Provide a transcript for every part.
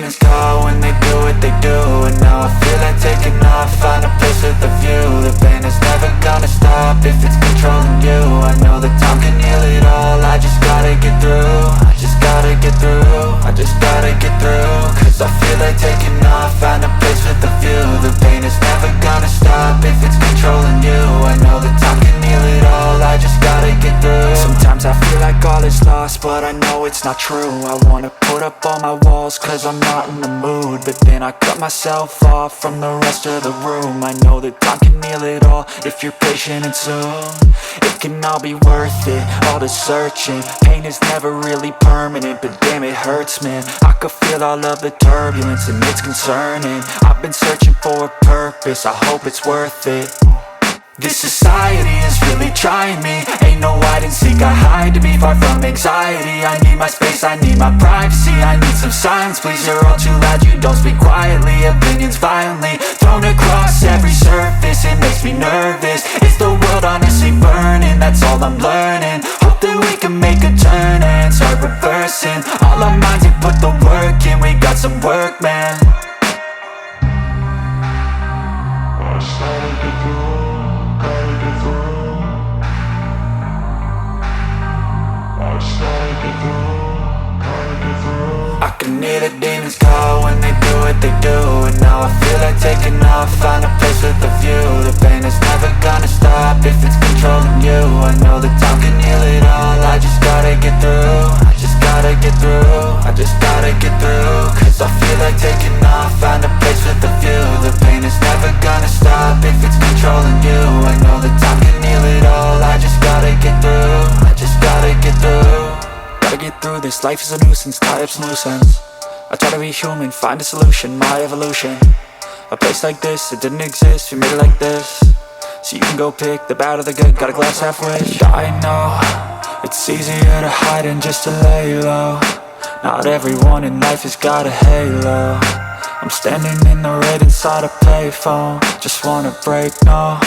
demons call when they do what they do. And now I feel like taking off, find a place with a view. The pain is never gonna stop if it's controlling you. I know that time can heal it all, I just gotta get through. I just gotta get through, I just gotta get through. Cause I feel like taking off, find a place with a view. The pain is never gonna stop if it's controlling you. I know that time can heal it all, I just gotta get through. Sometimes I feel like all is lost, but I know it's not true. I wanna put up all my walls cause I'm not in the mood, but then I cut myself off from the rest of the room. I know that time can heal it all if you're patient and soon. It can all be worth it, all the searching. Pain is never really permanent, but damn it hurts, man. I could feel all of the turbulence and it's concerning. I've been searching for a purpose, I hope it's worth it. This society is really trying me. Ain't no hide and seek, I hide to be far from anxiety. I need my space, I need my privacy. I need some silence, please, you're all too loud. You don't speak quietly, opinions violently thrown across every surface. It makes me nervous, is the world honestly burning? That's all I'm learning. Hope that we can make a turn and start reversing. All our minds, we put the work in, we got some work, man. I can hear the demons call when they do what they do. And now I feel like taking off, find a place with a view. The pain is never gonna stop if it's controlling you. I know that time can heal it all, I just gotta get through. I just gotta get through, I just gotta get through. Cause I feel like taking off, find a place with a view. The pain is never gonna stop if it's controlling you. I know that time can heal it all, I just gotta get through. I just gotta get through. Gotta get through this, life is a nuisance, tie up some loose ends. I try to be human, find a solution, my evolution. A place like this, it didn't exist, we made it like this. So you can go pick the bad or the good, got a glass halfway. I know, it's easier to hide than just to lay low. Not everyone in life has got a halo. I'm standing in the red inside a payphone, just wanna break, no.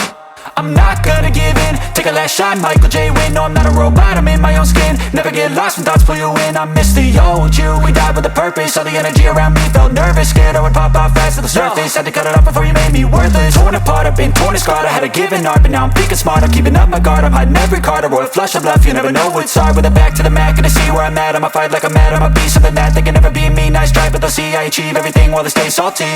I'm not gonna give in, take a last shot, Michael J. Win. No, I'm not a robot, I'm in my own skin. Never get lost when thoughts pull you in. I miss the old you, we died with a purpose. All the energy around me felt nervous, scared I would pop off fast to the surface. Had to cut it off before you made me worthless. Torn apart, I've been torn and scarred. I had a given art, but now I'm thinking smart. I'm keeping up my guard, I'm hiding every card. A royal flush of love, you never know what's hard. With a back to the mat, gonna see where I'm at. I'ma fight like I'm mad, I'ma be something that they can never be me. Nice try, but they'll see I achieve everything while they stay salty.